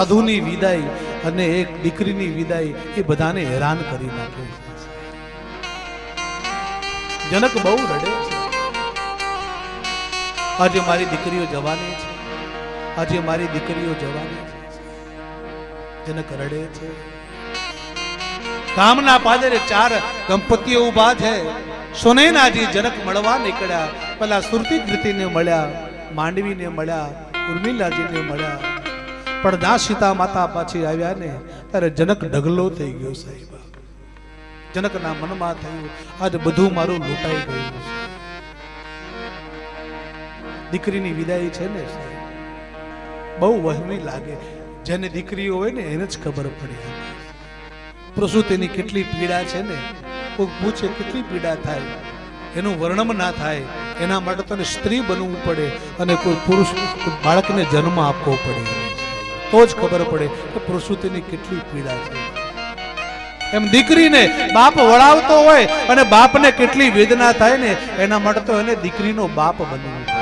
સાધુની વિદાય અને એક દીકરીની વિદાય એ બધાને હેરાન કરી નાખે છે. જનક બહુ રડે છે. આજે મારી દીકરીઓ જવાની છે, આજે મારી દીકરીઓ જવાની છે. જનક રડે છે. ગામના પાદરે ચાર દંપતીઓ ઉભા છે. સુનૈનાજી જનક મળવા નીકળ્યા. પેલા સુરતી કૃતિને મળ્યા, માંડવીને મળ્યા, ઉર્મિલાજીને મળ્યા. પણ જ્યાં સીતા માતા પાછી આવ્યા ને ત્યારે જનક ઢગલો થઈ ગયો. સાહેબ, જનકના મનમાં થયું આજ બધું મારું લૂંટાઈ ગયું છે. દીકરીની વિદાય છે ને સાહેબ, બહુ વહેમી લાગે. જેને દીકરીઓ હોય ને એને જ ખબર પડે. પ્રસૂતિની કેટલી પીડા છે ને, કોઈ પૂછે કેટલી પીડા થાય, એનું વર્ણન ના થાય. એના માટે તને સ્ત્રી બનવું પડે અને કોઈ પુરુષ બાળકને જન્મ આપવો પડે, તો જ ખબર પડે કે પ્રસૂતિની કેટલી પીડા છે. એમ દીકરીને બાપ વળાવતો હોય અને બાપને કેટલી વેદના થાય ને, એના માટે તો એને દીકરીનો બાપ બનવું પડે.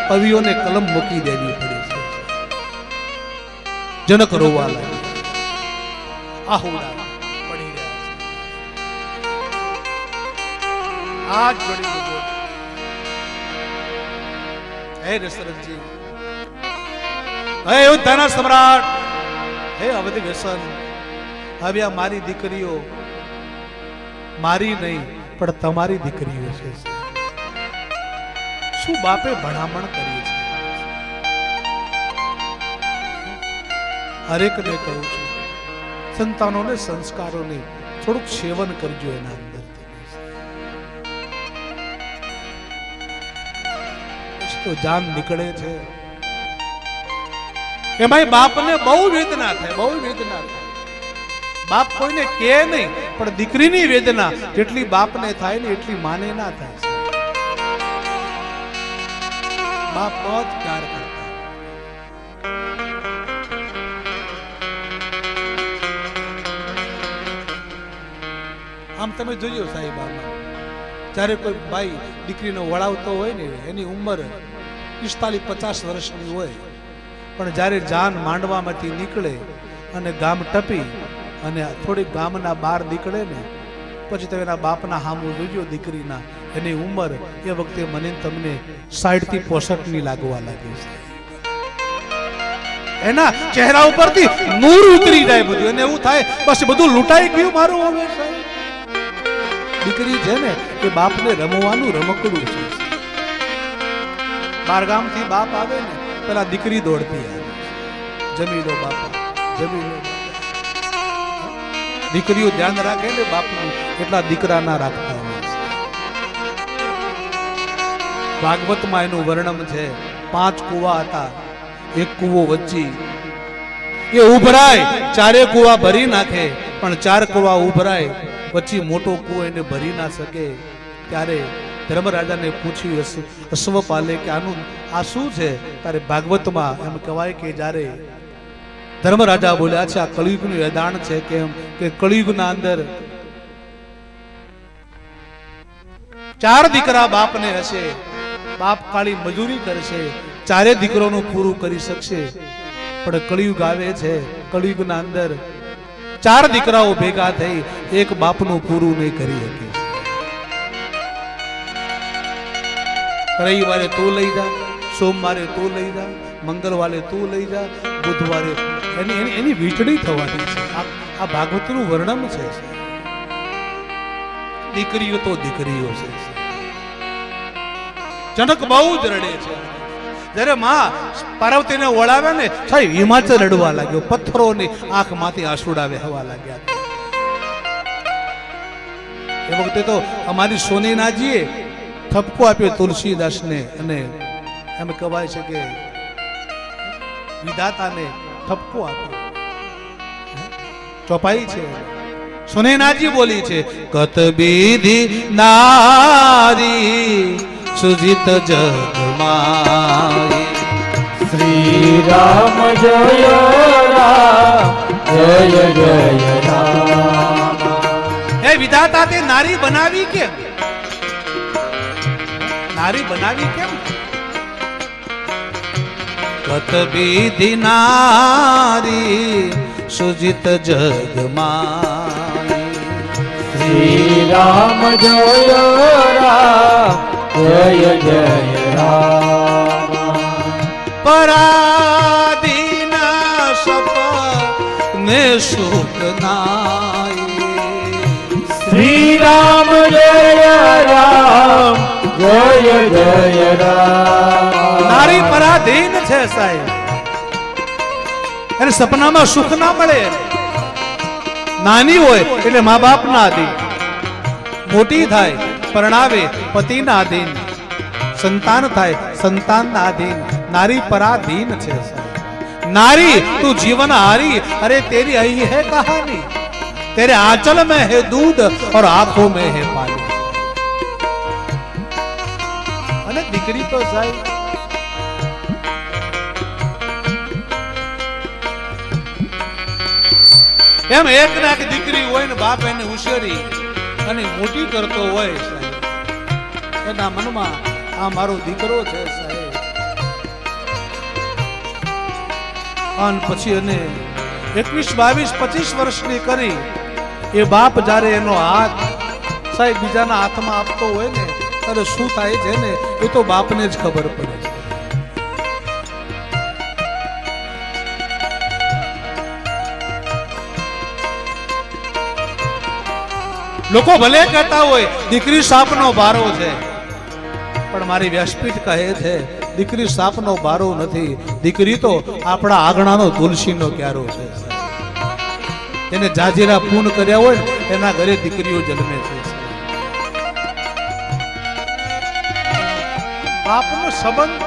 કવિઓને કલમ મૂકી દેવી પડે છે. જનક રોવા લાગે. આહુડા પડી રહ્યા છે. આજ પડી ગયો. હે દશરથજી, હે યુદ્ધના સમ્રાટ, હે અવધી વ્યસન, હવે આ મારી દીકરીઓ મારી નહીં પણ તમારી દીકરીઓ છે. શું બાપે ભણામણ કરી છે? હરેકને કહું છું, સંતાનોને સંસ્કારોને થોડુંક સેવન કરજો. એના અંદર તો જાન નીકળે છે. એમાં બાપને બહુ વેદના થાય, બહુ વેદના થાય. બાપ કોઈને કહે નહીં, પણ દીકરીની વેદના જેટલી બાપને થાય ને એટલી માને ના થાય. બાપ બહુ જ પ્યાર કરતા. આમ તમે જોજો સાહેબ, આમાં જ્યારે કોઈ ભાઈ દીકરીને વળાવતો હોય ને, એની ઉંમર 45-50 વર્ષની હોય, પણ જ્યારે જાન માંડવામાંથી નીકળે અને ગામ ટપી અને થોડીક ગામના બહાર નીકળે ને, પછી તમે એના બાપના હામું જોજો દીકરીના, એની ઉંમર એ વખતે મને તમને 60 થી 65 લાગવા લાગે છે. એના ચહેરા ઉપરથી નૂર ઉતરી જાય બધું, અને એવું થાય બસ બધું લૂંટાઈ ગયું મારું. હવે દીકરી છે ને એ બાપને રમવાનું રમકડું છે. બારગામથી બાપ આવે ને પેલા દીકરી દોડતી આવે, જમી લો બાપા, જમી લો. દીકરીઓ ધ્યાન રાખે ને બાપનું, એટલા દીકરા ના રાખતા હોય. ભાગવતમાં એનું વર્ણન છે. 5 કુવા હતા, એક કુવો વચ્ચી, એ ઉભરાય, 4 કુવા ભરી નાખે, પણ 4 કુવા ઉભરાય, પછી મોટો કુવો એને ભરી ના શકે. ત્યારે ધર્મરાજાને પૂછ્યું અશ્વપાલે કે આનું આ શું છે? ત્યારે ભાગવતમાં એમ કહેવાય કે જ્યારે ધર્મરાજા બોલ્યા છે આ કળિયુગનું એદાણ છે, કેમ કે કળિયુગના અંદર 4 દીકરા બાપને હશે, બાપ કાળી મજૂરી કરશે, 4 દીકરોનું પૂરું કરી શકશે. પણ કળિયુગ આવે છે, કળિયુગના અંદર 4 દીકરાઓ ભેગા થઈ એક બાપનું પૂરું નહીં કરી શકે. રવિવારે તું લઈ જા, સોમવારે તું લઈ જા, મંગળવારે તું લઈ જા, બુધવારે એની વીંટણી થવાની છે. આ ભાગવતનું વર્ણન છે. દીકરીઓ તો દીકરીઓ છે. જનક બહુ જ રડે છે. જયારે માં પાર્વતીને વળાવે ને સાહેબ, હિમાચલ રડવા લાગ્યો, પથ્થરોની આંખમાંથી આંસુડા વહેવા લાગ્યા. એ વખતે તો અમારી સોનીનાજીએ ઠપકો આપ્યો તુલસીદાસને, અને એમ કહેવાય છે કે વિધાતાને ઠપકો આપ્યો. ચોપાઈ છે. સોનેનાજી બોલી છે, કત બીધી નારી સુજીત જગમાઈ, શ્રી રામ જય રામ, જય જય રામ. હે વિધાતા, તે નારી બનાવી કેમ? નારી બનાવી કેમ? કત વિધિ નારી સુજિત જગમાય. શ્રી રામ જય રામ જય જય રામ. પરાધીન સપ ને સુખ નાય. શ્રી રામ જય રામ જય જય રામ. નારી પરાધીન છે સાહેબ, એને સપનામાં સુખ ના મળે. નાની હોય એટલે મા બાપ ના આધીન, મોટી થાય પરણાવે પતિના આધીન, સંતાન થાય સંતાન ના આધીન. नारी पराधीन छे साहब. नारी तू जीवन हारी, अरे तेरी यही है कहानी. तेरे आंचल में है दूध और आंखों में है पानी. अने दीकरी तो साहब एम एक ना एक दीकरी होय ने बाप एने उछेरी અને મોટી કરતો હોય સાહેબ, એના મનમાં આ મારો દીકરો છે સાહેબ. અને પછી એને 21, 22, 25 વર્ષની કરી એ બાપ જ્યારે એનો હાથ સાહેબ બીજાના હાથમાં આપતો હોય ને ત્યારે શું થાય છે ને એ તો બાપને જ ખબર પડે છે. લોકો ભલે કહેતા હોય દીકરી સાપનો બારો છે, પણ મારી વ્યાસપીઠ કહે છે દીકરી સાપનો બારો નથી, દીકરી તો આપણા આંગણાનો તુલસીનો ક્યારો છે. એને જાજીરા પૂન કર્યા હોય એના ઘરે દીકરીઓ જન્મે છે. બાપનો સંબંધ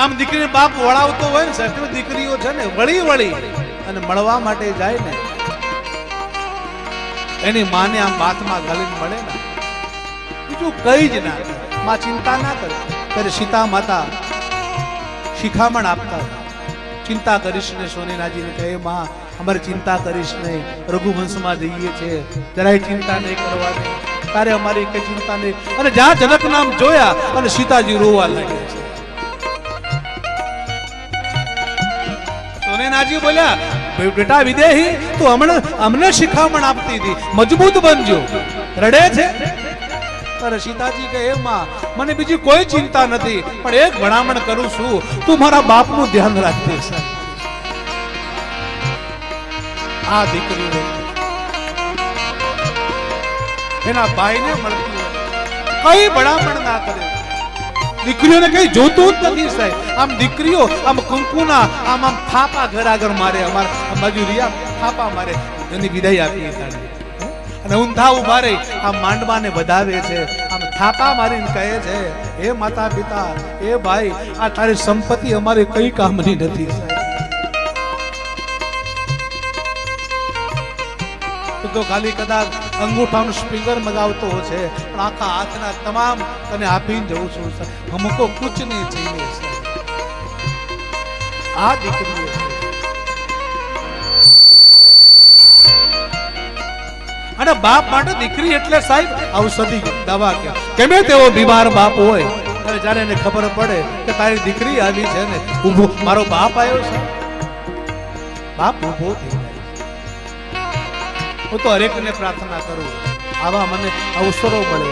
આમ દીકરીને બાપ વળાવતો હોય ને સાહેબ, દીકરીઓ છે ને વળી વળી અને મળવા માટે જાય ને એની માને આમ બાથમાં ગાલીને મળે ને બીજું કઈ જ ના કરે. માં ચિંતા ના કરે. ત્યારે સીતા માતા શિખામણ આપતા, ચિંતા કરીશ ને. સોનીનાજીને કહે માં અમારે ચિંતા કરીશ નહીં, રઘુવંશમાં જઈએ છે, જરાય ચિંતા નહીં કરવાની, તારે અમારી કઈ ચિંતા નહીં. અને જ્યાં જનક નામ જોયા અને સીતાજી રોવા લાગ્યા છે. સોનેનાજી બોલ્યા બેટા વિદેહી તું અમને શિખામણ આપતી હતી, મજબૂત બનજો. રડે છે. અરે સીતાજી કહે માં મને બીજી કોઈ ચિંતા નથી, પણ એક ભણામણ કરું છું, તું મારા બાપનું ધ્યાન રાખજે. આ દીકરી એના ભાઈને મળતી હોય કઈ ભણામણ ના કરે. દીકરીઓને કઈ જોતું જ નથી સાહેબ. આમ દીકરીઓ આમ કંકુના આમ આમ થાપા ઘર આગળ મારે, અમારા બાજુ રિયા થાપા મારે, એની વિદાય આપી અને ઊંધા ઉભા રહી આમ માંડવાને વધાવે છે, આમ થાપા મારીને કહે છે હે માતા પિતા, હે ભાઈ, આ તારી સંપત્તિ અમારે કઈ કામની નથી સાહેબ. તો ખાલી કદાચ અંગૂઠાનું સ્પીકર મગાવતો છે, પણ આખા હાથના તમામ તને આપીને જવું છું. હમકો કુછ નહીં चाहिए. આ દીકરીઓ અને બાપ માટે દીકરી એટલે સાહેબ ઔષધિ દવા કે કેમે તેવો બીમાર બાપ હોય અને જ્યારે એને ખબર પડે કે તારી દીકરી આવી છે ને, ઊભો મારો બાપ આવ્યો છે, બાપ ઊભો થઈ જાય. હું તો હરેકને પ્રાર્થના કરું આવા મને અવસરો મળે.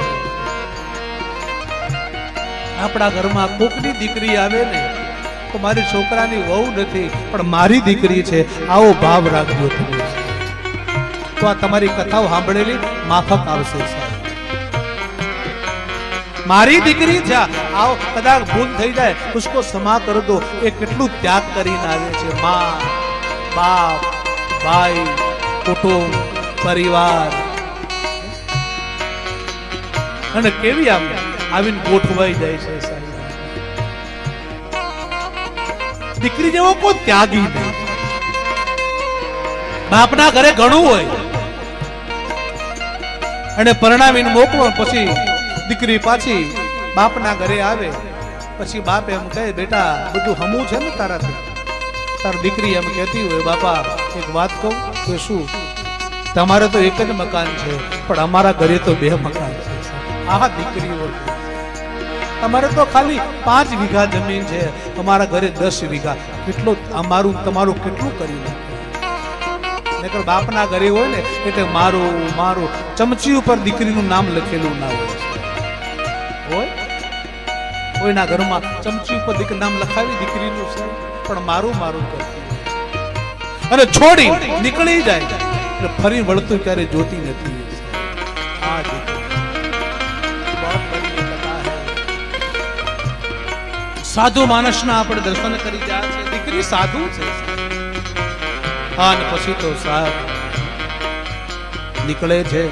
આપણા ઘરમાં કોકની દીકરી આવે ને તો મારી છોકરાની વહુ નથી પણ મારી દીકરી છે, આવો ભાવ રાખજો તમે. તો આ તમારી કથાઓ સાંભળેલી માફક આવશે સાહેબ. મારી દીકરી છે, આવો કદાચ ભૂલ થઈ જાય ઉસકો ક્ષમા કર દો. એ કેટલું ત્યાગ કરીને આવે છે. માં, બાપ, ભાઈ, કુટુંબ, પરિવાર, અને કેવી આવીને ગોઠવાઈ જાય છે સાહેબ. દીકરી જેવો કોઈ ત્યાગી નહીં. બાપના ઘરે ઘણું હોય અને પરણાવીને મોકલો, પછી દીકરી પાછી બાપના ઘરે આવે, પછી બાપ એમ કહે બેટા બધું હમું છે ને તારાથી. તારી દીકરી એમ કહેતી હોય બાપા એક વાત કહું કે શું, તમારે તો એક જ મકાન છે પણ અમારા ઘરે તો 2 મકાન છે. આ દીકરીઓ તમારે તો ખાલી 5 વીઘા જમીન છે, અમારા ઘરે 10 વીઘા. કેટલો અમારું તમારું કેટલું કરી નાખે. નકર બાપના ઘરે હોય ને એટલે મારું મારું ચમચી ઉપર દીકરીનું નામ લખેલું ના હોય. કોઈના ઘરમાં ચમચી ઉપર નામ લખાવી દીકરીનું છે, પણ મારું મારું કરતી અને છોડી નીકળી જાય એટલે ફરી વળતું ક્યારે જોતી નથી. આ સાધુ માણસના આપણે દર્શન કરી ગયા છે. દીકરી સાધુ છે. અને પછી તો સાહેબ નીકળે છે